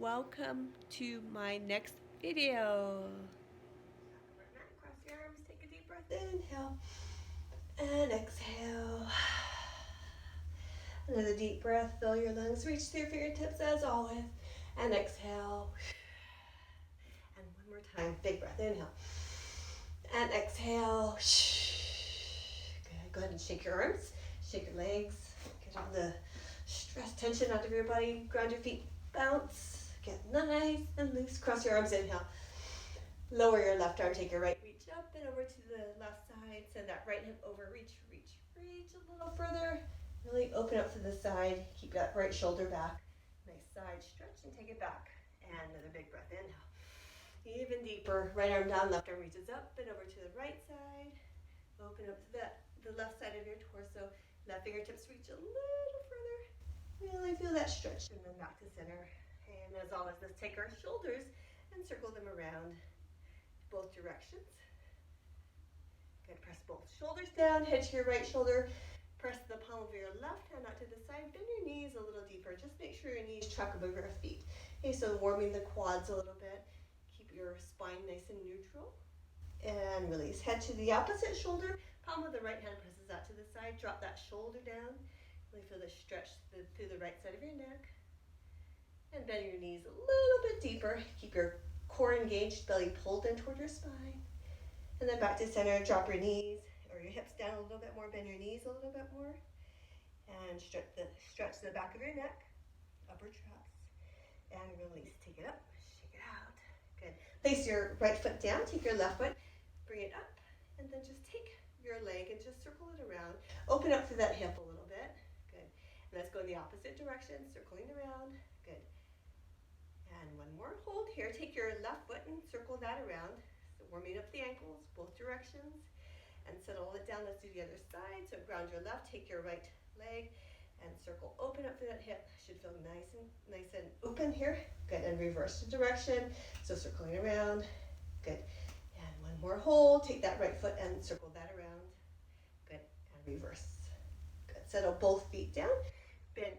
welcome to my next video. Cross your arms, take a deep breath, inhale and exhale. Another deep breath, fill your lungs, reach through your fingertips as always, and exhale. And one more time, big breath, inhale and exhale. Good, go ahead and shake your arms, shake your legs, get all the stress, tension out of your body, ground your feet, bounce, get nice and loose, cross your arms, inhale. Lower your left arm, take your right, reach up and over to the left side, send that right hip over, reach a little further, really open up to the side, keep that right shoulder back, nice side stretch and take it back, and another big breath, inhale. Even deeper, right arm down, left arm reaches up and over to the right side, open up to the left side of your torso, left fingertips reach a little further, really feel that stretch, and then back to center. And as always, let's take our shoulders and circle them around both directions. Good, press both shoulders down, head to your right shoulder, press the palm of your left hand out to the side, bend your knees a little deeper, just make sure your knees track above your feet. Okay, so warming the quads a little bit, keep your spine nice and neutral, and release. Head to the opposite shoulder, palm of the right hand presses out to the side, drop that shoulder down, really feel the stretch through the right side of your neck, and bend your knees a little bit deeper, keep your core engaged, belly pulled in toward your spine. And then back to center, drop your knees or your hips down a little bit more, bend your knees a little bit more. And stretch the back of your neck, upper traps, and release. Take it up, shake it out. Good. Place your right foot down, take your left foot, bring it up, and then just take your leg and just circle it around. Open up through that hip a little bit. Good. And let's go in the opposite direction, circling around. Good. And one more, hold here, take your left foot and circle that around, so warming up the ankles, both directions, and settle it down. Let's do the other side, so ground your left, take your right leg, and circle, open up through that hip, should feel nice and open here, good, and reverse the direction, so circling around, good, and one more, hold, take that right foot and circle that around, good, and reverse, good, settle both feet down, bend.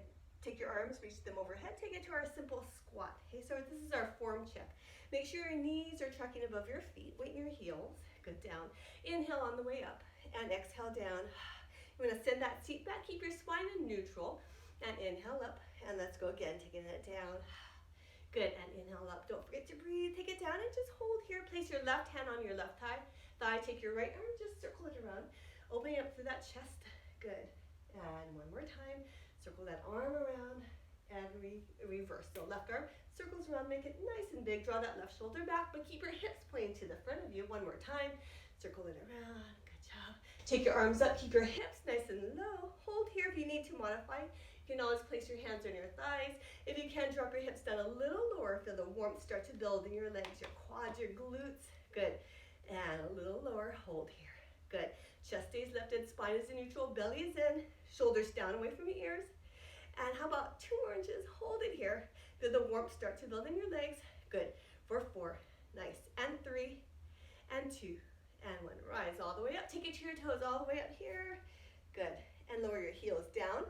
Take your arms, reach them overhead, take it to our simple squat. Okay, so this is our form check. Make sure your knees are tracking above your feet, weight in your heels, good, down. Inhale on the way up, and exhale down. You want to send that seat back, keep your spine in neutral, and inhale up, and let's go again, taking it down. Good, and inhale up, don't forget to breathe, take it down, and just hold here. Place your left hand on your left thigh, take your right arm, just circle it around, opening up through that chest, good. And one more time. Circle that arm around and reverse. So left arm circles around, make it nice and big. Draw that left shoulder back, but keep your hips pointing to the front of you. One more time. Circle it around. Good job. Take your arms up. Keep your hips nice and low. Hold here if you need to modify. You can always place your hands on your thighs. If you can, drop your hips down a little lower. Feel the warmth start to build in your legs, your quads, your glutes. Good. And a little lower. Hold here. Good. Chest stays lifted, spine is in neutral, belly is in, shoulders down away from your ears. And how about 2 more inches? Hold it here. Feel the warmth start to build in your legs. Good. For 4. Nice. And 3. And 2. And 1. Rise all the way up. Take it to your toes all the way up here. Good. And lower your heels down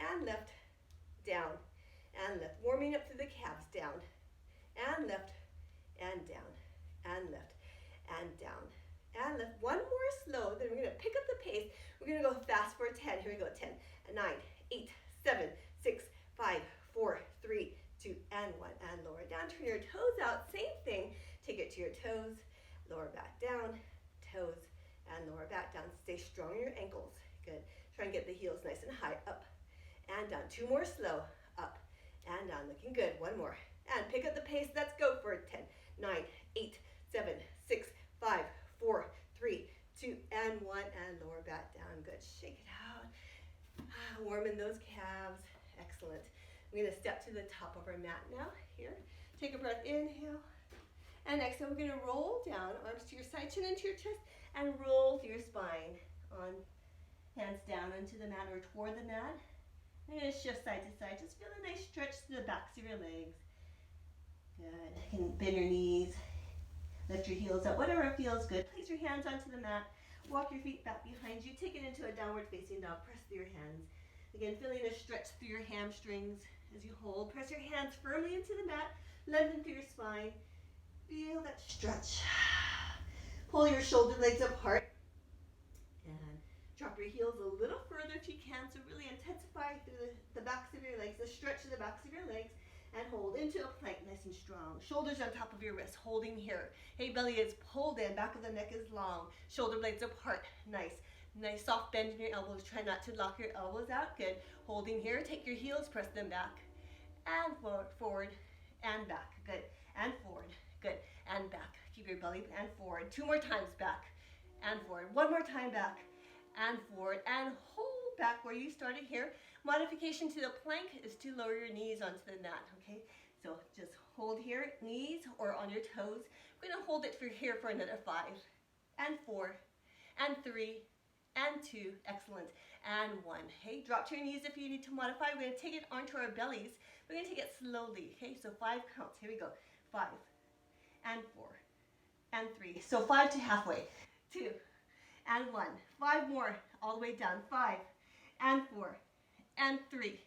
and lift. Down and lift. Warming up through the calves. Down and lift. And down and lift. And down. And lift. One more slow, then we're going to pick up the pace. We're going to go fast for 10. Here we go. 10, 9, 8, 7, 6, 5, 4, 3, 2, and 1. And lower down. Turn your toes out. Same thing. Take it to your toes. Lower back down. Toes. And lower back down. Stay strong in your ankles. Good. Try and get the heels nice and high. Up and down. 2 more slow. Up and down. Looking good. 1 more. And pick up the pace. Let's go for 10, 9, 8, 7, 6, 5, 4, 3, 2, and 1, and lower back down. Good. Shake it out. Warming those calves. Excellent. We're going to step to the top of our mat now. Here. Take a breath. Inhale. And exhale. We're going to roll down. Arms to your side, chin into your chest, and roll through your spine. On hands down into the mat or toward the mat. I'm going to shift side to side. Just feel a nice stretch to the backs of your legs. Good. You can bend your knees. Lift your heels up, whatever feels good. Place your hands onto the mat. Walk your feet back behind you. Take it into a downward facing dog. Press through your hands. Again, feeling a stretch through your hamstrings as you hold. Press your hands firmly into the mat, lengthen through your spine. Feel that stretch. Pull your shoulder blades apart and drop your heels a little further if you can. So really intensify through the backs of your legs, the stretch of the backs of your legs, and hold into a plank nice and strong. Shoulders on top of your wrists, holding here. Hey, belly is pulled in, back of the neck is long, shoulder blades apart. Nice. Nice soft bend in your elbows. Try not to lock your elbows out. Good. Holding here. Take your heels, press them back. And forward and back. Good. And forward. Good. And back. Keep your belly and forward. 2 more times back and forward. 1 more time back and forward. And hold back where you started here. Modification to the plank is to lower your knees onto the mat. Okay. So just hold here, knees or on your toes. We're going to hold it for here for another 5 and 4 and 3 and 2, excellent, and 1. Hey, drop to your knees if you need to modify. We're going to take it onto our bellies. We're going to take it slowly. Okay, so 5 counts. Here we go. 5 and 4 and 3. So 5 to halfway. 2 and 1. 5 more all the way down. 5 and 4 and 3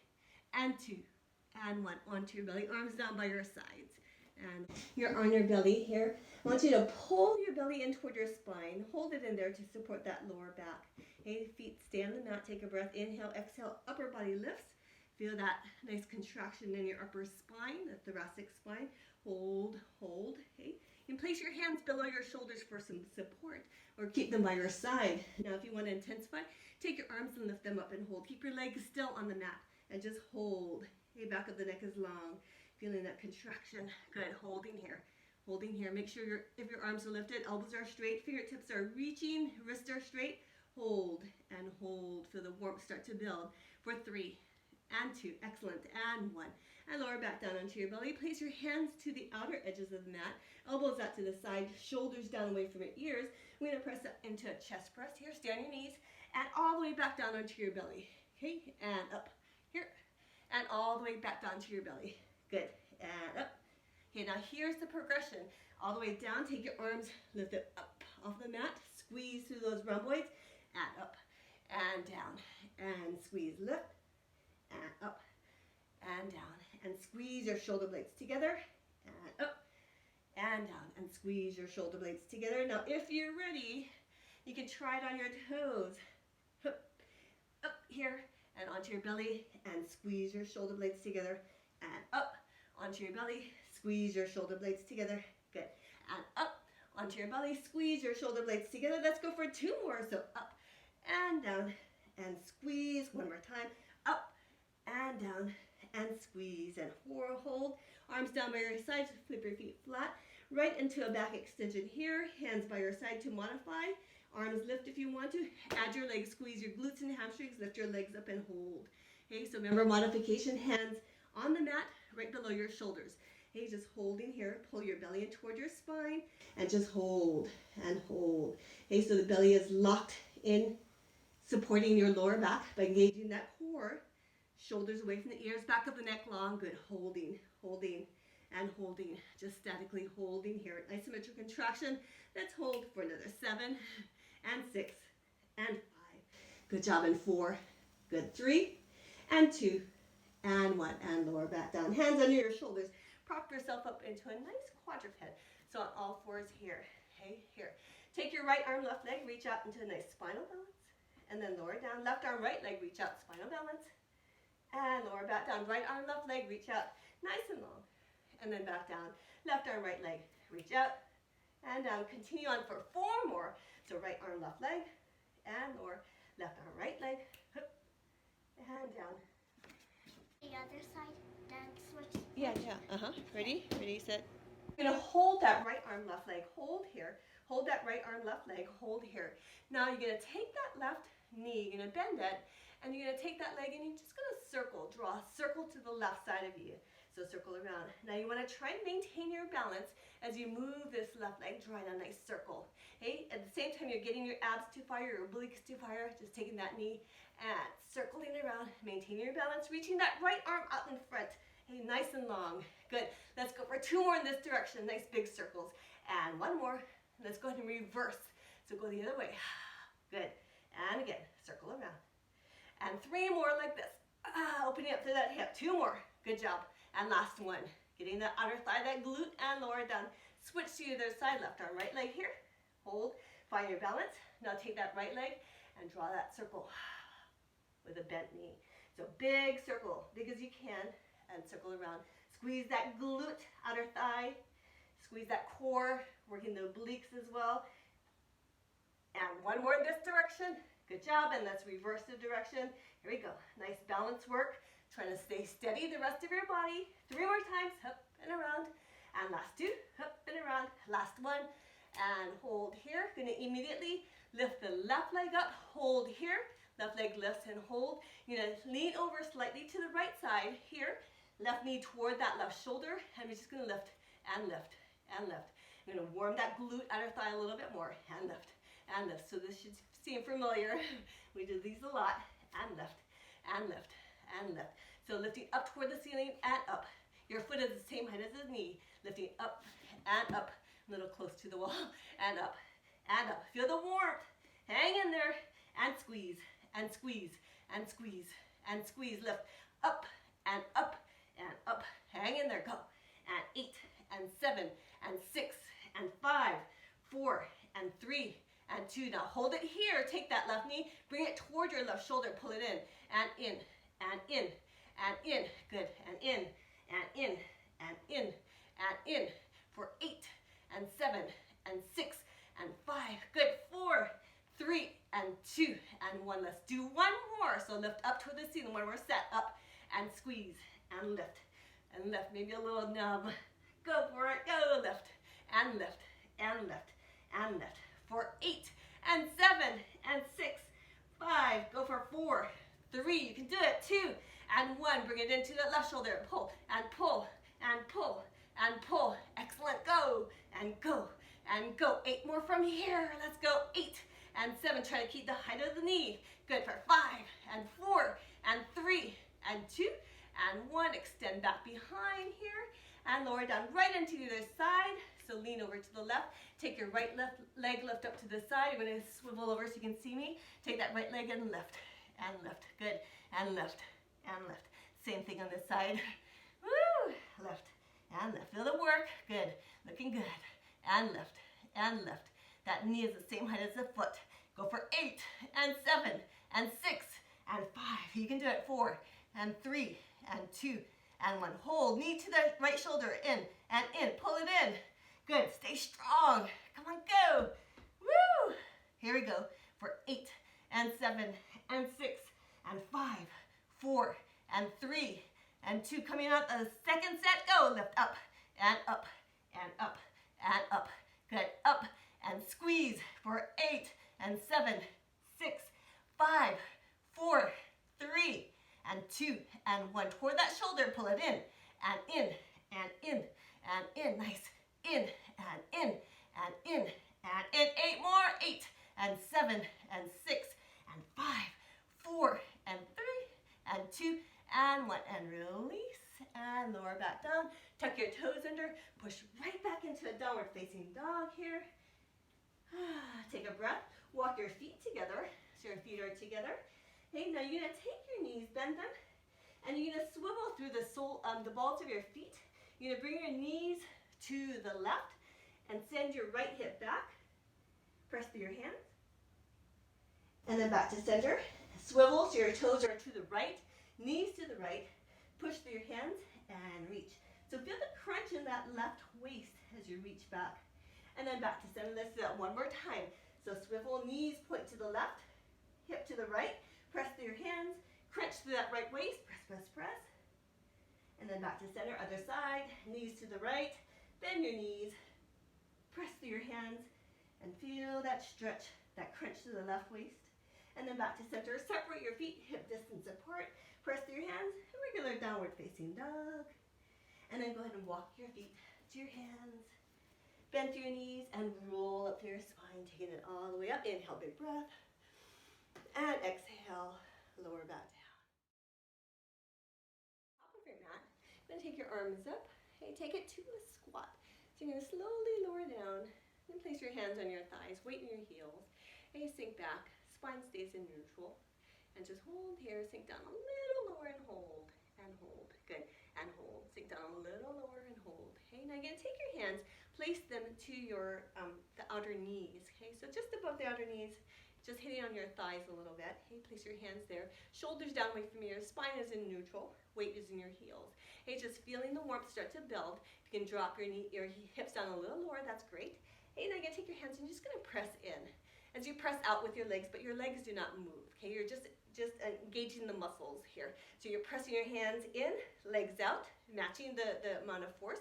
and 2 and 1. Onto your belly. Arms down by your sides. And you're on your belly here. I want you to pull your belly in toward your spine. Hold it in there to support that lower back. Okay, feet stay on the mat. Take a breath. Inhale, exhale. Upper body lifts. Feel that nice contraction in your upper spine, the thoracic spine. Hold, hold. Okay. You can place your hands below your shoulders for some support or keep them by your side. Now, if you want to intensify, take your arms and lift them up and hold. Keep your legs still on the mat and just hold. Okay, back of the neck is long. Feeling that contraction. Good. Holding here. Holding here. Make sure if your arms are lifted, elbows are straight, fingertips are reaching, wrists are straight. Hold and hold. Feel the warmth start to build. For 3 and 2. Excellent. And 1. And lower back down onto your belly. Place your hands to the outer edges of the mat. Elbows out to the side. Shoulders down away from your ears. We're going to press up into a chest press here. Stay on your knees. And all the way back down onto your belly. Okay. And up. Here. And all the way back down to your belly. Good. And up. Okay, now here's the progression. All the way down, take your arms, lift it up off the mat, squeeze through those rhomboids, and up, and down, and squeeze, lift, and up, and down, and squeeze your shoulder blades together, and up, and down, and squeeze your shoulder blades together. Now, if you're ready, you can try it on your toes. Up here, and onto your belly, and squeeze your shoulder blades together, and up, onto your belly, squeeze your shoulder blades together. Good. And up onto your belly, squeeze your shoulder blades together. Let's go for 2 more. So up and down and squeeze. 1 more time. Up and down and squeeze. And hold. Arms down by your sides. Flip your feet flat. Right into a back extension here. Hands by your side to modify. Arms lift if you want to. Add your legs. Squeeze your glutes and hamstrings. Lift your legs up and hold. Okay, so remember modification. Hands on the mat right below your shoulders. Okay, just holding here. Pull your belly in toward your spine and just hold and hold. Okay, so the belly is locked in, supporting your lower back by engaging that core. Shoulders away from the ears, back of the neck long. Good. Holding, holding, and holding. Just statically holding here. Isometric contraction. Let's hold for another 7 and 6 and 5. Good job. And 4. Good. 3 and 2. And 1, and lower back down. Hands under your shoulders. Prop yourself up into a nice quadruped. So on all fours here. Okay, here. Take your right arm, left leg, reach out into a nice spinal balance. And then lower down. Left arm, right leg, reach out, spinal balance. And lower back down. Right arm, left leg, reach out, nice and long. And then back down. Left arm, right leg, reach out. And down. Continue on for 4 more. So right arm, left leg. And lower. Left arm, right leg. And down. The other side, then switch. Yeah. Ready, set. You're going to hold that right arm, left leg. Hold here. Hold that right arm, left leg. Hold here. Now you're going to take that left knee, you're going to bend it, and you're going to take that leg and you're just going to circle. Draw a circle to the left side of you. So circle around. Now you want to try and maintain your balance as you move this left leg, drawing a nice circle. Okay? At the same time, you're getting your abs to fire, your obliques to fire, just taking that knee and circling around, maintaining your balance, reaching that right arm out in front. Hey, nice and long. Good. Let's go for 2 more in this direction. Nice big circles. And 1 more. Let's go ahead and reverse. So go the other way. Good. And again, circle around. And 3 more like this. Opening up through that hip. 2 more. Good job. And last one. Getting that outer thigh, that glute, and lower it down. Switch to either side, left arm, right leg here. Hold, find your balance. Now take that right leg and draw that circle with a bent knee. So big circle, big as you can, and circle around. Squeeze that glute, outer thigh. Squeeze that core, working the obliques as well. And 1 more in this direction. Good job, and let's reverse the direction. Here we go. Nice balance work. Trying to stay steady the rest of your body. 3 more times, up and around. And last 2, up and around. Last 1, and hold here. Gonna immediately lift the left leg up, hold here. Left leg lifts and hold. You're gonna lean over slightly to the right side here. Left knee toward that left shoulder, and we're just gonna lift and lift and lift. You're gonna warm that glute outer thigh a little bit more, and lift and lift. So this should seem familiar. We do these a lot, and lift and lift and lift. So lifting up toward the ceiling and up. Your foot is the same height as the knee. Lifting up and up, a little close to the wall, and up and up. Feel the warmth. Hang in there and squeeze and squeeze and squeeze and squeeze. Lift up and up and up. Hang in there. Go. And 8 and 7 and 6 and 5, 4 and 3 and 2. Now hold it here. Take that left knee. Bring it toward your left shoulder. Pull it in and in and in and in. Good. And in and in and in and in for 8 and 7 and 6 and 5. Good. 4, 3 and 2 and 1. Let's do 1 more. So lift up toward the ceiling. 1 more set. Up and squeeze and lift and lift. Maybe a little numb. Go for it. Go. Lift and lift and lift and lift. For 8 and 7 and 6, 5. Go for 4, 3. You can do it. 2 and 1. Bring it into the left shoulder. Pull and pull and pull and pull. Excellent. Go and go and go. 8 more from here. Let's go. 8 and 7. Try to keep the height of the knee. Good for 5 and 4 and 3 and 2 and 1. Extend back behind here and lower down right into the other side. So lean over to the left. Take your right leg lift up to the side. I'm going to swivel over so you can see me. Take that right leg and lift and lift. Good. And lift and lift. Same thing on this side. Woo! Lift and lift. Feel the work. Good. Looking good. And lift and lift. That knee is the same height as the foot. Go for 8 and 7 and 6 and 5. You can do it. 4 and 3 and 2 and 1. Hold. Knee to the right shoulder. In and in. Pull it in. Good. Stay strong. Come on. Go. Woo! Here we go. For 8 and 7 and 6 and 5, 4 and 3 and 2. Coming out the second set. Go. Lift up and up and up and up. Good. Up and squeeze for 8 and 7, 6, 5, 4, 3 and 2 and 1. Toward that shoulder. Pull it in and in and in and in. Nice. In and in and in and in. 8 more. 8 and 7 and 6 and 5, 4 and 3 and 2 and 1. And release and lower back down. Tuck your toes under. Push right back into a downward facing dog here. Take a breath. Walk your feet together. So your feet are together. Okay, now you're going to take your knees, bend them, and you're going to swivel through the balls of your feet. You're going to bring your knees to the left and send your right hip back. Press through your hands. And then back to center. Swivel so your toes are to the right, knees to the right. Push through your hands and reach. So feel the crunch in that left waist as you reach back. And then back to center. Let's do that 1 more time. So swivel, knees point to the left, hip to the right. Press through your hands. Crunch through that right waist. Press, press, press. And then back to center. Other side. Knees to the right. Bend your knees. Press through your hands. And feel that stretch, that crunch to the left waist. And then back to center. Separate your feet hip distance apart. Press through your hands. Regular downward facing dog. And then go ahead and walk your feet to your hands. Bend through your knees and roll up through your spine, taking it all the way up. Inhale, big breath. And exhale, lower back down. Top of your mat. Then take your arms up. Okay, take it to a squat. So you're going to slowly lower down. Then place your hands on your thighs, weight in your heels. And you sink back. Spine stays in neutral. And just hold here, sink down a little lower and hold. And hold, good, and hold. Sink down a little lower and hold. Okay, now again, take your hands, place them to your, the outer knees. Okay, so just above the outer knees, just hitting on your thighs a little bit. Okay, place your hands there. Shoulders down away from your ears. Spine is in neutral. Weight is in your heels. Okay, just feeling the warmth start to build. If you can drop your hips down a little lower, that's great. Okay, now again, take your hands and you're just going to press in. As you press out with your legs, but your legs do not move. Okay, you're just engaging the muscles here. So you're pressing your hands in, legs out, matching the amount of force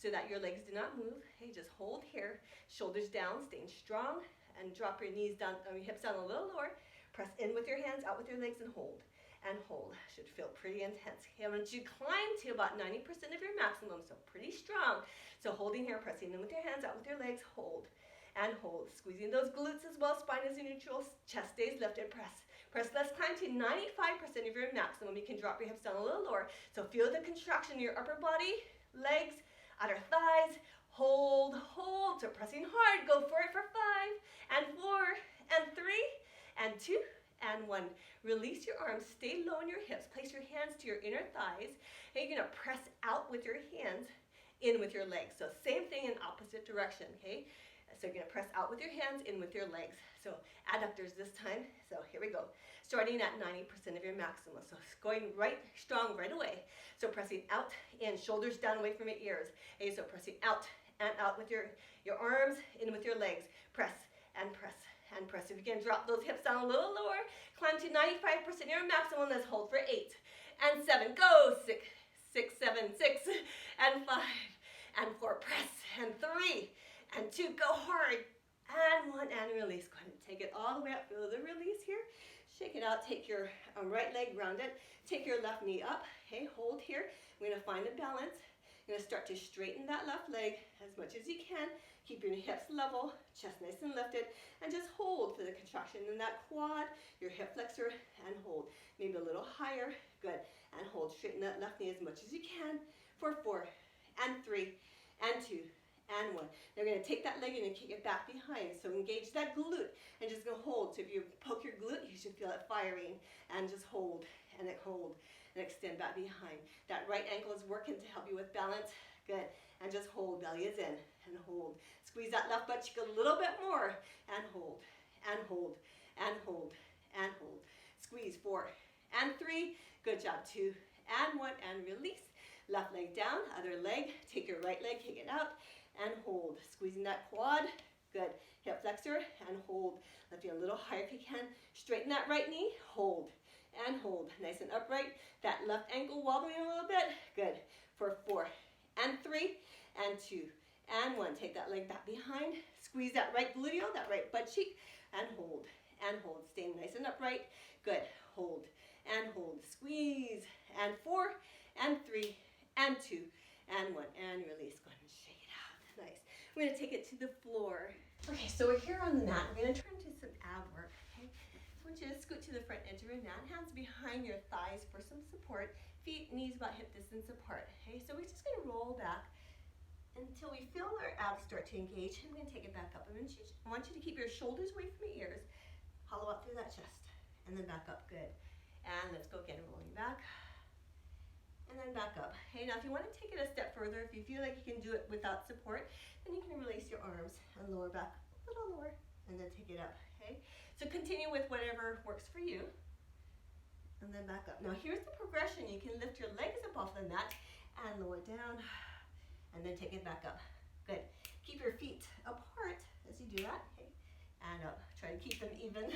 so that your legs do not move. Okay, just hold here, shoulders down, staying strong, and drop your knees down, your hips down a little lower. Press in with your hands, out with your legs, and hold. And hold. Should feel pretty intense. Okay, I want you to climb to about 90% of your maximum, so pretty strong. So holding here, pressing in with your hands, out with your legs, hold. And hold. Squeezing those glutes as well, spine is in neutral, chest stays lifted, press. Press, let's climb to 95% of your maximum. You can drop your hips down a little lower. So feel the contraction in your upper body, legs, outer thighs. Hold, hold. So pressing hard. Go for it for 5 and 4 and 3 and 2 and 1. Release your arms. Stay low in your hips. Place your hands to your inner thighs. And you're going to press out with your hands, in with your legs. So same thing in opposite direction, okay? So you're going to press out with your hands, in with your legs. So adductors this time. So here we go. Starting at 90% of your maximum. So going right strong right away. So pressing out, in, shoulders down away from your ears. Okay, so pressing out and out with your arms, in with your legs. Press and press and press. If you can drop those hips down a little lower, climb to 95% of your maximum. Let's hold for 8 and 7. Go. 6, 7, 6 and 5 and 4. Press and 3 and 2. Go hard. And 1 and release. Go ahead and take it all the way up. Feel the release here. Shake it out. Take your right leg, round it. Take your left knee up. Okay, hold here. We're going to find a balance. You're going to start to straighten that left leg as much as you can. Keep your hips level, chest nice and lifted, and just hold for the contraction in that quad, your hip flexor, and hold. Maybe a little higher. Good. And hold. Straighten that left knee as much as you can for 4 and 3 and 2 and 1. Now we're going to take that leg and kick it back behind. So engage that glute and just go hold. So if you poke your glute, you should feel it firing. And just hold and extend back behind. That right ankle is working to help you with balance. Good. And just hold. Belly is in and hold. Squeeze that left butt cheek a little bit more and hold and hold and hold and hold. Squeeze 4 and 3. Good job. 2 and 1 and release. Left leg down, other leg. Take your right leg, kick it out and hold. Squeezing that quad. Good. Hip flexor and hold. Lift you a little higher if you can. Straighten that right knee. Hold and hold. Nice and upright. That left ankle wobbling a little bit. Good. For 4 and 3 and 2 and 1. Take that leg back behind. Squeeze that right gluteal, that right butt cheek, and hold and hold. Staying nice and upright. Good. Hold and hold. Squeeze. And 4 and 3 and 2 and 1 and release. Go ahead and shake it out. Nice. We're going to take it to the floor. Okay, so we're here on the mat. We're going to turn to some ab work. Okay, I want you to scoot to the front edge of your mat. Hands behind your thighs for some support. Feet, knees about hip distance apart. Okay, so we're just going to roll back until we feel our abs start to engage. I'm going to take it back up. I want you to keep your shoulders away from your ears. Hollow out through that chest. And then back up. Good. And let's go again, rolling back. And then back up. Hey, now if you want to take it a step further, if you feel like you can do it without support, then you can release your arms and lower back a little lower, and then take it up, okay? So continue with whatever works for you, and then back up. Now here's the progression. You can lift your legs up off the mat and lower down, and then take it back up. Good. Keep your feet apart as you do that, okay? And up. Try to keep them even,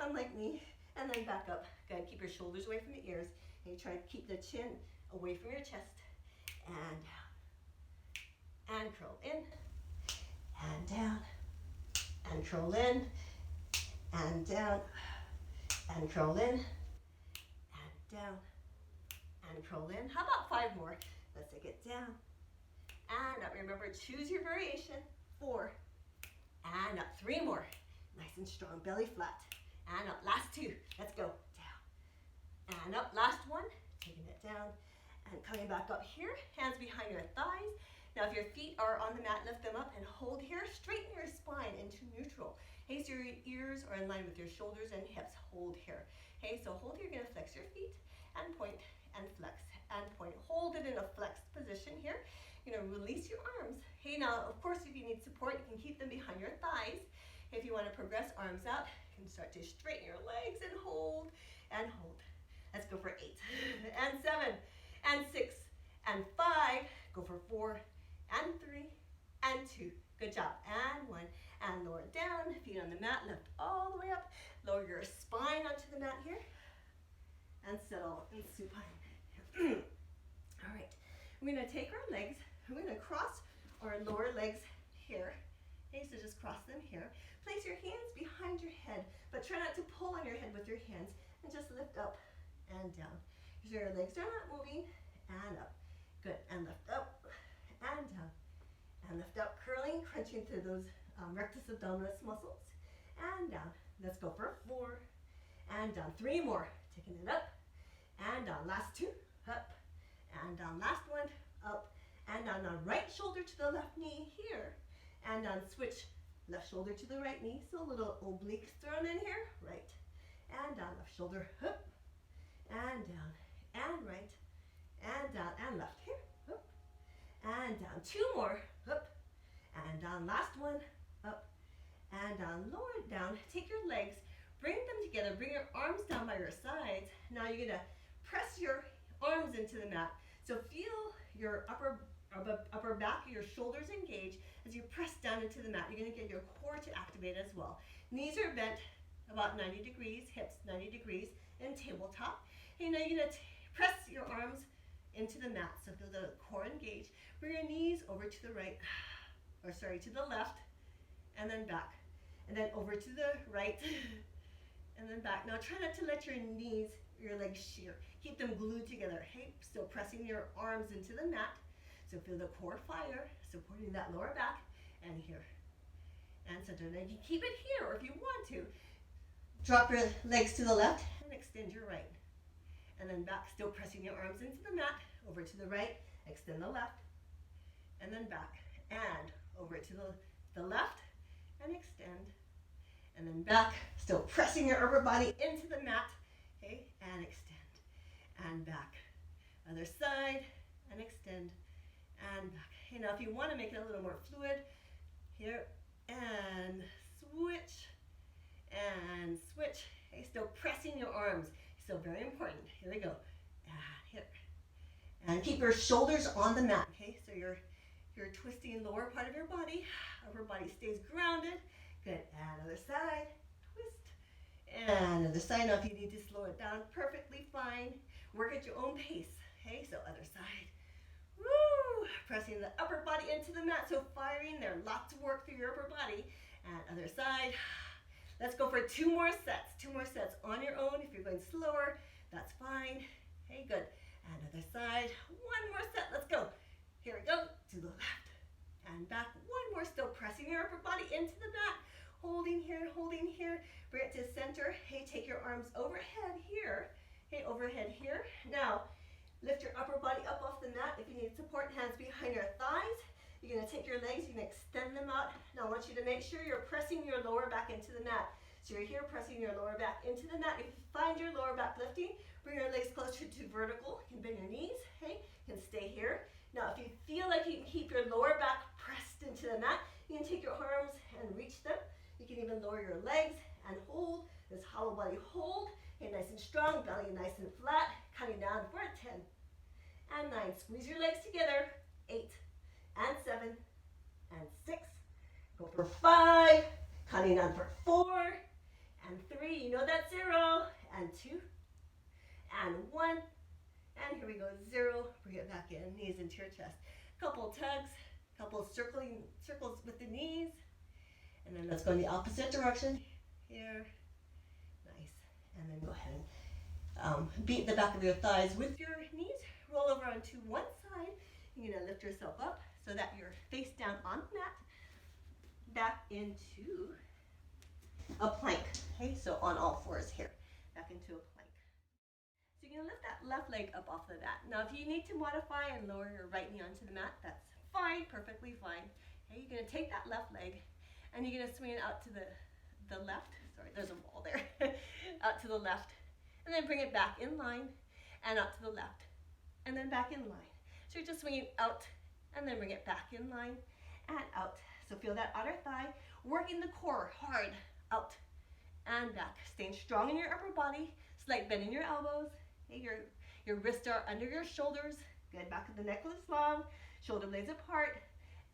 unlike me, and then back up. Good. Keep your shoulders away from the ears, and you try to keep the chin away from your chest, and down, and curl in, and down, and curl in, and down, and curl in, and down, and curl in. How about 5 more? Let's take it down, and up. Remember, choose your variation. 4, and up. 3 more. Nice and strong, belly flat, and up. Last 2. Let's go. Down, and up. Last 1. Taking it down and coming back up here. Hands behind your thighs. Now if your feet are on the mat, lift them up and hold here. Straighten your spine into neutral. Hey, so your ears are in line with your shoulders and hips. Hold here. Okay, so hold here, you're gonna flex your feet and point and flex and point. Hold it in a flexed position here. You're gonna release your arms. Hey, now, of course, if you need support, you can keep them behind your thighs. If you wanna progress, arms out, you can start to straighten your legs and hold and hold. Let's go for 8 and 7 and 6 and 5. Go for 4 and 3 and 2. Good job. And 1. And lower it down. Feet on the mat. Lift all the way up. Lower your spine onto the mat here. And settle in supine. All right. We're going to take our legs. We're going to cross our lower legs here. Okay, so just cross them here. Place your hands behind your head, but try not to pull on your head with your hands, and just lift up and down. So your legs are not moving, and up. Good, and lift up and down. And lift up, curling, crunching through those rectus abdominis muscles. And down. Let's go for 4. And down. 3 more. Taking it up. And down. Last 2. Up. And down. Last 1. Up. And down. Now right shoulder to the left knee here. And down. Switch. Left shoulder to the right knee. So a little obliques thrown in here. Right. And down. Left shoulder. Up. And down. And right. And down. And left here. Up. And down. 2 more. Up and down. Last 1. Up and down. Lower it down. Take your legs, bring them together. Bring your arms down by your sides. Now you're gonna press your arms into the mat. So feel your upper back, your shoulders engage as you press down into the mat. You're gonna get your core to activate as well. Knees are bent about 90 degrees, hips 90 degrees in tabletop. And now you're gonna press your arms into the mat. So feel the core engage. Bring your knees over to the right, or sorry, to the left, and then back. And then over to the right, and then back. Now try not to let your knees, your legs shear. Keep them glued together. Hey, still pressing your arms into the mat. So feel the core fire, supporting that lower back, and here. And center. Now you keep it here, or if you want to, drop your legs to the left and extend your right. And then back, still pressing your arms into the mat, over to the right, extend the left, and then back, and over to the left, and extend, and then back, still pressing your upper body into the mat, okay, and extend, and back. Other side, and extend, and back. Okay, now if you want to make it a little more fluid, here, and switch, okay, still pressing your arms. Still very important. Here we go. Here. And keep your shoulders on the mat. Okay, so you're twisting the lower part of your body. Upper body stays grounded. Good. And other side. Twist. And other side. Now if you need to slow it down, perfectly fine. Work at your own pace. Okay, so other side. Woo! Pressing the upper body into the mat. So firing there. Lots of work through your upper body. And other side. Let's go for 2 more sets. 2 more sets on your own. If you're going slower, that's fine. Okay, good. And other side. 1 more set. Let's go. Here we go. To the left. And back. 1 more. Still pressing your upper body into the mat. Holding here, holding here. Bring it to center. Hey, take your arms overhead here. Okay, overhead here. Now, lift your upper body up off the mat. If you need support, hands behind your thighs. You're going to take your legs, you're going to extend them out. Now I want you to make sure you're pressing your lower back into the mat. So you're here pressing your lower back into the mat. If you find your lower back lifting, bring your legs closer to vertical. You can bend your knees, okay? You can stay here. Now if you feel like you can keep your lower back pressed into the mat, you can take your arms and reach them. You can even lower your legs and hold this hollow body hold. Okay, nice and strong, belly nice and flat. Coming down for 10 and 9. Squeeze your legs together. 8 and 7 and 6. Go for 5. Counting down for 4 and 3. You know that's 0 and 2 and 1. And here we go. 0. Bring it back in. Knees into your chest. Couple tugs. Couple circles with the knees. And then let's go in the opposite direction. Here. Nice. And then go ahead and beat the back of your thighs with your knees. Roll over onto one side. You're going to lift yourself up so that you're face down on the mat. Back into a plank. Okay, so on all fours here. Back into a plank. So you're going to lift that left leg up off the mat. Now if you need to modify and lower your right knee onto the mat, that's fine, perfectly fine. Okay, you're going to take that left leg and you're going to swing it out to the left. Sorry, there's a wall there. Out to the left. and then bring it back in line and out to the left, and then back in line. So you're just swinging out and then bring it back in line and out. So feel that outer thigh, working the core hard, out and back. Staying strong in your upper body, slight bend in your elbows. Okay, your wrists are under your shoulders. Good, back of the neck is long, shoulder blades apart,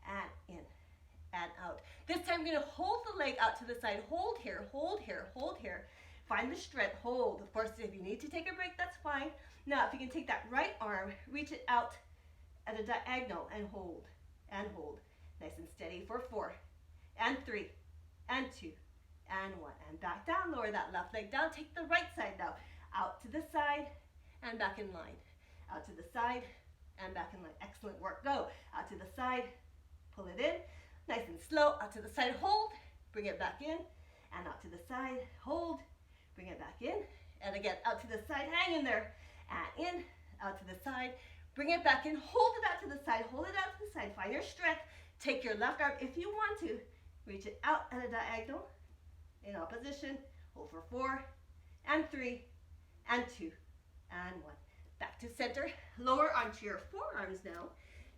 and in and out. This time you're gonna hold the leg out to the side. Hold here, hold here, hold here. Find the strength, hold. Of course, if you need to take a break, that's fine. Now, if you can take that right arm, reach it out at a diagonal and hold, and hold. Nice and steady for 4, and 3, and 2, and 1. And back down, lower that left leg down. Take the right side now. Out to the side, and back in line. Out to the side, and back in line. Excellent work. Go. Out to the side, pull it in. Nice and slow. Out to the side, hold. Bring it back in. And out to the side, hold. Bring it back in. And again, out to the side, hang in there. And in, out to the side. Bring it back in. Hold it out to the side. Hold it out to the side. Find your strength. Take your left arm if you want to. Reach it out at a diagonal. In opposition. Hold for 4, and 3, and 2, and 1. Back to center. Lower onto your forearms now.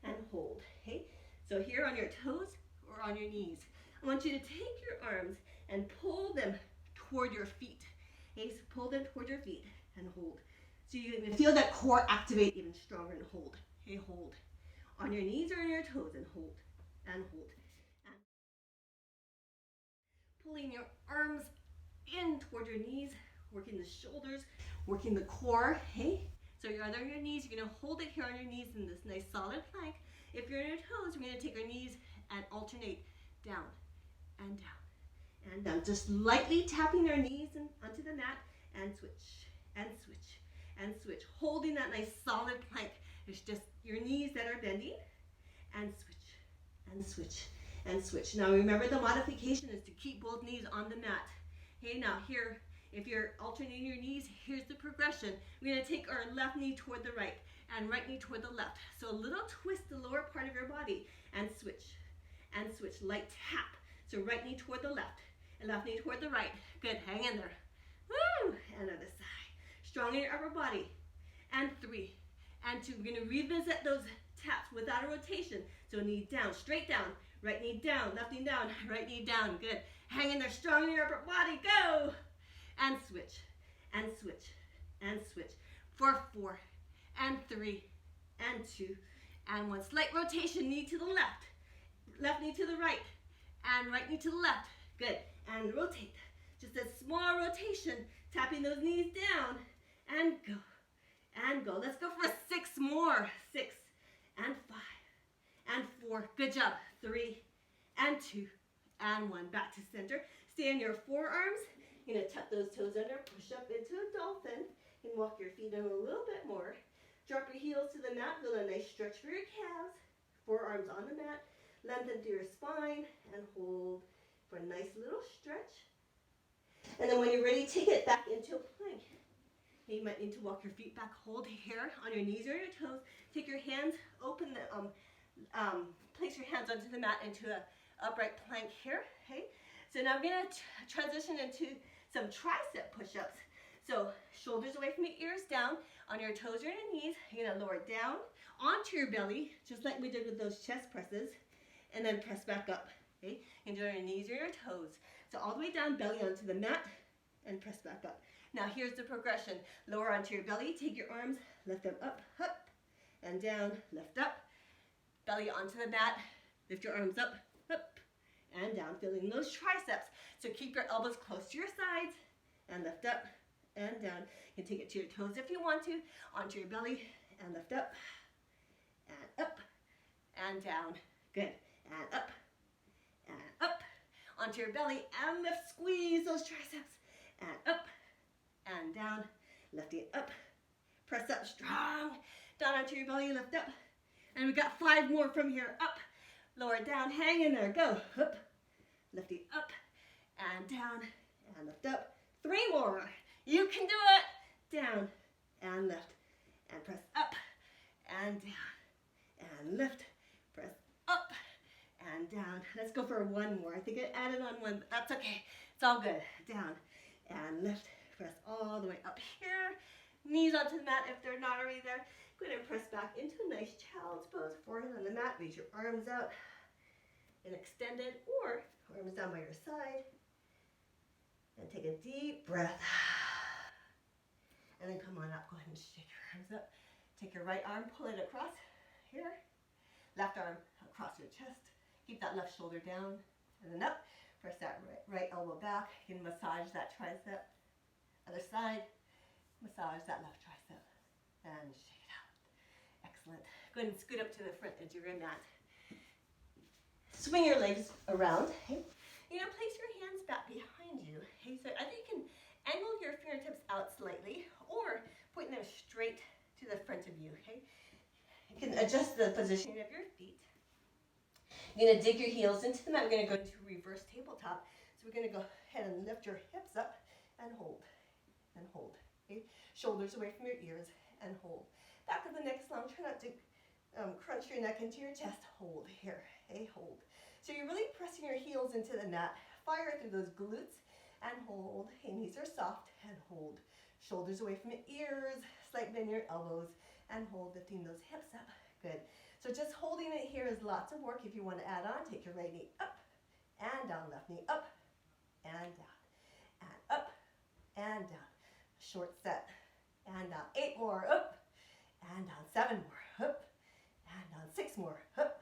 And hold. Okay? So here on your toes or on your knees. I want you to take your arms and pull them toward your feet. Okay? So pull them toward your feet and hold. So you're going to feel that core activate even stronger, and hold. Okay? Hold. On your knees or on your toes, and hold. And hold. And pulling your arms in toward your knees, working the shoulders, working the core. Hey, so you're either on your knees, you're going to hold it here on your knees in this nice solid plank. If you're on your toes, we're going to take our knees and alternate down and down and down. Just lightly tapping our knees onto the mat, and switch and switch and switch. Holding that nice solid plank. It's just your knees that are bending, and switch and switch and switch. Now remember, the modification is to keep both knees on the mat. Okay, now here, if you're alternating your knees, here's the progression. We're going to take our left knee toward the right and right knee toward the left. So a little twist the lower part of your body, and switch and switch. Light tap. So right knee toward the left and left knee toward the right. Good, hang in there. Woo! And other side. Strong in your upper body. And 3, and 2. We're going to revisit those taps without a rotation. So knee down, straight down. Right knee down, left knee down, right knee down. Good. Hang in there, strong in your upper body. Go! And switch, and switch, and switch. For 4, and 3, and 2, and 1. Slight rotation, knee to the left. Left knee to the right, and right knee to the left. Good. And rotate. Just a small rotation, tapping those knees down, and go. And go. Let's go for 6 more. 6, and 5, and 4. Good job. 3, and 2, and 1. Back to center. Stay on your forearms. You're going to tuck those toes under, push up into a dolphin, and walk your feet in a little bit more. Drop your heels to the mat. Feel a nice stretch for your calves. Forearms on the mat. Lengthen through your spine, and hold for a nice little stretch. And then when you're ready, take it back into a plank. You might need to walk your feet back. Hold here on your knees or your toes. Take your hands, open the, place your hands onto the mat into an upright plank here. Okay. So now I'm going to transition into some tricep push-ups. So shoulders away from your ears, down on your toes or your knees. You're going to lower down onto your belly, just like we did with those chest presses, and then press back up. Okay. You can do it on your knees or your toes. So all the way down, belly onto the mat, and press back up. Now here's the progression. Lower onto your belly, take your arms, lift them up, and down, lift up. Belly onto the mat, lift your arms up, and down, feeling those triceps. So keep your elbows close to your sides, and lift up, and down. You can take it to your toes if you want to, onto your belly, and lift up, and down. Good, and up, onto your belly, and lift, squeeze those triceps, and up, and down, lifting up, press up strong, down onto your belly, lift up, and we got 5 more from here, up, lower down, hang in there, go, up, lifting up, and down, and lift up, 3 more, you can do it, down, and lift, and press up, and down, and lift, press up, and down. Let's go for 1 more. I think I added on 1, but that's okay. It's all good. Down, and lift, Press all the way up here. Knees onto the mat if they're not already there. Go ahead and press back into a nice child's pose. Forehead on the mat. Reach your arms out and extend it, or arms down by your side. And take a deep breath. And then come on up. Go ahead and shake your arms up. Take your right arm, pull it across here. Left arm across your chest. Keep that left shoulder down. And then up. Press that right elbow back. You can massage that tricep. Other side. Massage that left tricep. And shake it out. Excellent. Go ahead and scoot up to the front edge of your mat. Swing your legs around. Okay? You're going to place your hands back behind you. Okay? So I think you can angle your fingertips out slightly or point them straight to the front of you. Okay? You can adjust the positioning of your feet. You're going to dig your heels into the mat. We're going to go into reverse tabletop. So we're going to go ahead and lift your hips up and hold. And hold. Okay? Shoulders away from your ears and hold. Back of the neck is long. Try not to crunch your neck into your chest. Hold here. Okay? Hold. So you're really pressing your heels into the mat. Fire through those glutes and hold. Okay, knees are soft and hold. Shoulders away from your ears. Slight bend your elbows and hold, lifting those hips up. Good. So just holding it here is lots of work. If you want to add on, take your right knee up and down. Left knee up and down. And up and down. Short set. And down. 8 more. Up and down. 7 more. Up and down. 6 more. Up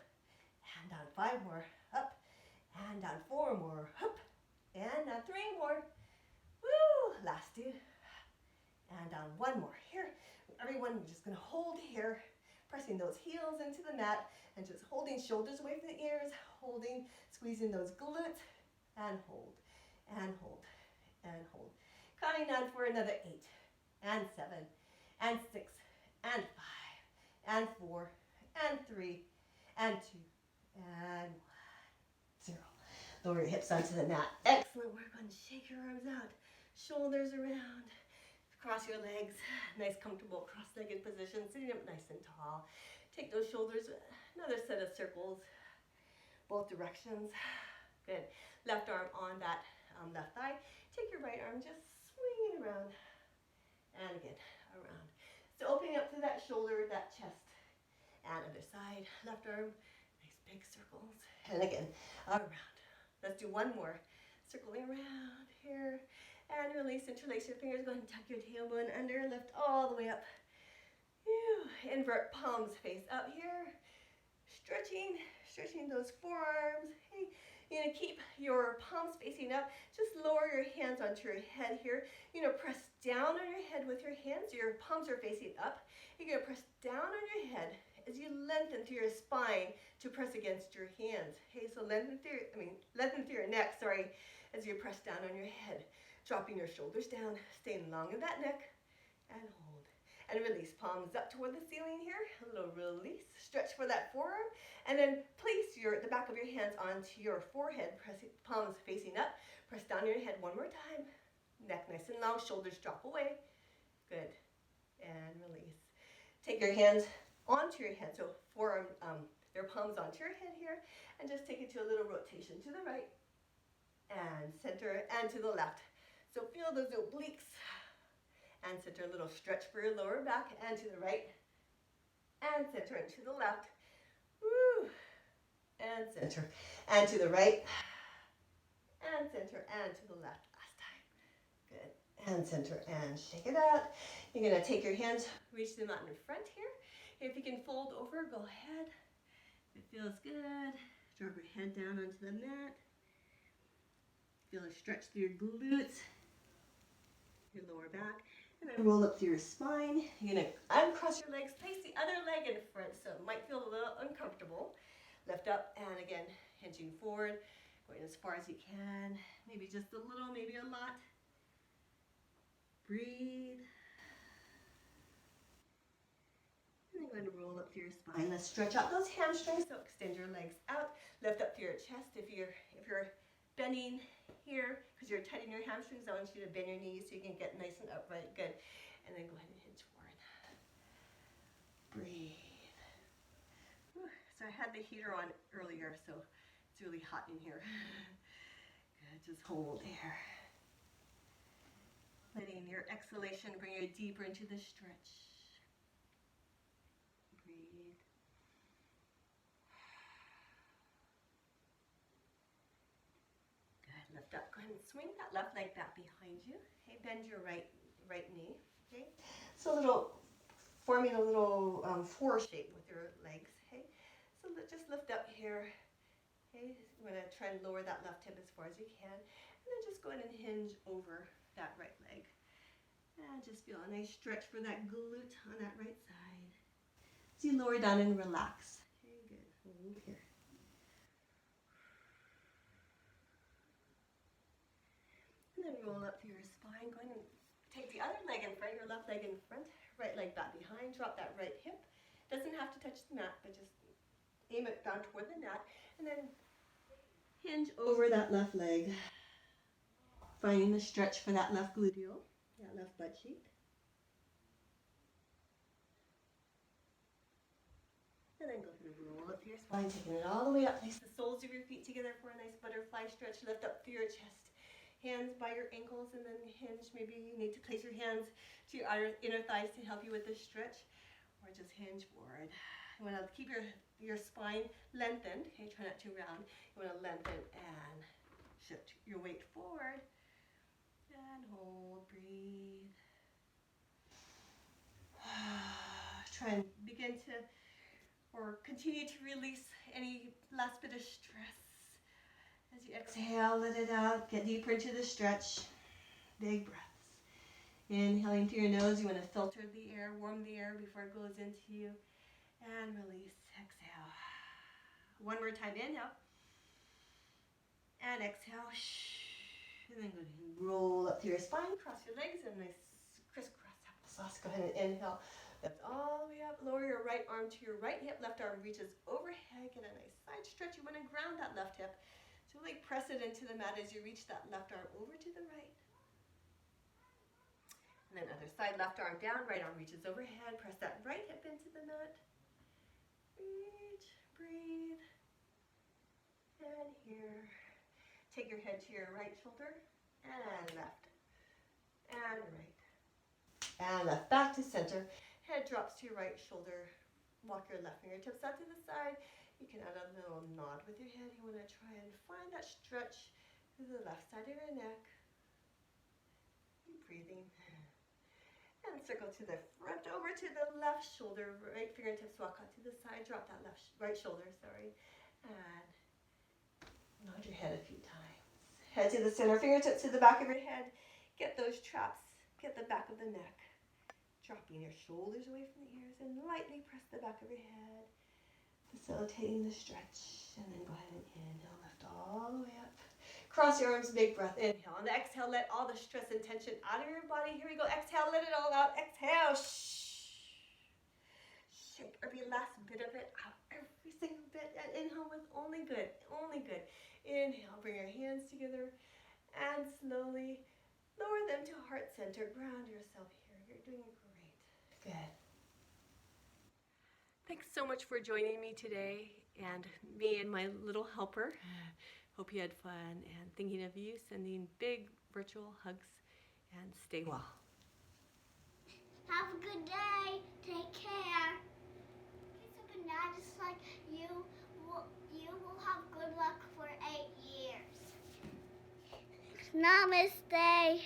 and down. 5 more. Up and down. 4 more. Up and down. 3 more. Woo! Last 2. And down. 1 more. Here. Everyone, we're just going to hold here. Pressing those heels into the mat and just holding shoulders away from the ears. Holding, squeezing those glutes. And hold. And hold. And hold. Counting down for another 8. And 7. And 6. And 5. And 4. And 3. And 2. And 1. 0. Lower your hips onto the mat. Excellent work on shake your arms out. Shoulders around. Cross your legs. Nice comfortable cross-legged position. Sitting up nice and tall. Take those shoulders. Another set of circles. Both directions. Good. Left arm on that left thigh. Take your right arm. Just swing it around. And again, around. So opening up to that shoulder, that chest. And other side. Left arm. Nice big circles. And again, around. Let's do one more. Circling around here. And release, interlace your fingers. Go ahead and tuck your tailbone under. Lift all the way up. Invert palms face up here. Stretching those forearms. Hey, you're going to keep your palms facing up. Just lower your hands onto your head here. You're going to press down on your head with your hands. Your palms are facing up. You're going to press down on your head as you lengthen through your spine to press against your hands. Okay, so lengthen through your neck, as you press down on your head. Dropping your shoulders down, staying long in that neck, and hold. And release, palms up toward the ceiling here. A little release, stretch for that forearm, and then place the back of your hands onto your forehead, palms facing up. Press down your head one more time. Neck nice and long, shoulders drop away. Good. And release. Take your hands onto your head, so your palms onto your head here, and just take it to a little rotation to the right, and center, and to the left. So feel those obliques and center, a little stretch for your lower back and to the right and center and to the left. Woo! And center and to the right and center and to the left. Last time. Good. And center and shake it out. You're going to take your hands, reach them out in front here. If you can fold over, go ahead. If it feels good, drop your head down onto the mat. Feel a stretch through your glutes. Your lower back, and then roll up through your spine. You're going to uncross your legs, place the other leg in front, so it might feel a little uncomfortable. Lift up, and again, hinging forward, going as far as you can. Maybe just a little, maybe a lot. Breathe. And then going to roll up through your spine. Let's stretch out those hamstrings, so extend your legs out. Lift up through your chest. If you're bending here, because you're tightening your hamstrings, I want you to bend your knees so you can get nice and upright. Good. And then go ahead and hinge forward. Breathe. Whew. So I had the heater on earlier, so it's really hot in here. Good. Just hold there. Letting your exhalation bring you deeper into the stretch. Breathe. Good. Lift up. Go ahead and swing that left leg back behind you. Okay. Bend your right knee. Okay. So forming a little four shape with your legs. Okay. So just lift up here. Okay. You want to try and lower that left hip as far as you can, and then just go ahead and hinge over that right leg. And just feel a nice stretch for that glute on that right side. So you lower down and relax. Okay, good. Hold here. And then roll up through your spine. Go ahead and take the other leg in front, your left leg in front, right leg back behind. Drop that right hip. Doesn't have to touch the mat, but just aim it down toward the mat. And then hinge over that left leg. Finding the stretch for that left gluteal, that left butt cheek. And then go ahead and roll up your spine, taking it all the way up. Place the soles of your feet together for a nice butterfly stretch. Lift up through your chest. Hands by your ankles and then hinge. Maybe you need to place your hands to your inner thighs to help you with this stretch. Or just hinge forward. You want to keep your spine lengthened. Okay, try not to round. You want to lengthen and shift your weight forward. And hold, breathe. Try and begin to or continue to release any last bit of stress. As you exhale, let it out. Get deeper into the stretch. Big breaths. Inhaling through your nose, you want to filter the air, warm the air before it goes into you. And release, exhale. One more time, inhale. And exhale. And then go ahead and roll up through your spine, cross your legs, and nice crisscross applesauce. Go ahead and inhale. Lift all the way up. Lower your right arm to your right hip. Left arm reaches overhead. Get a nice side stretch. You want to ground that left hip. So really press it into the mat as you reach that left arm over to the right. And then other side, left arm down, right arm reaches overhead. Press that right hip into the mat. Reach, breathe. And here. Take your head to your right shoulder. And left. And right. And left. Back to center. Head drops to your right shoulder. Walk your left fingertips out to the side. You can add a little nod with your head. You want to try and find that stretch through the left side of your neck. Keep breathing. And circle to the front, over to the left shoulder. Right fingertips walk out to the side. Drop that right shoulder, and nod your head a few times. Head to the center, fingertips to the back of your head. Get those traps. Get the back of the neck. Dropping your shoulders away from the ears and lightly press the back of your head. Facilitating the stretch. And then go ahead and inhale, lift all the way up. Cross your arms, big breath. Inhale. On the exhale, let all the stress and tension out of your body. Here we go. Exhale, let it all out. Exhale. Shake every last bit of it out. Every single bit. And inhale with only good. Only good. Inhale. Bring your hands together. And slowly lower them to heart center. Ground yourself here. You're doing great. Good. Thanks so much for joining me today and me and my little helper. Hope you had fun and thinking of you, sending big virtual hugs and stay well. Have a good day. Take care. Kiss a banana just like you will have good luck for 8 years. Namaste.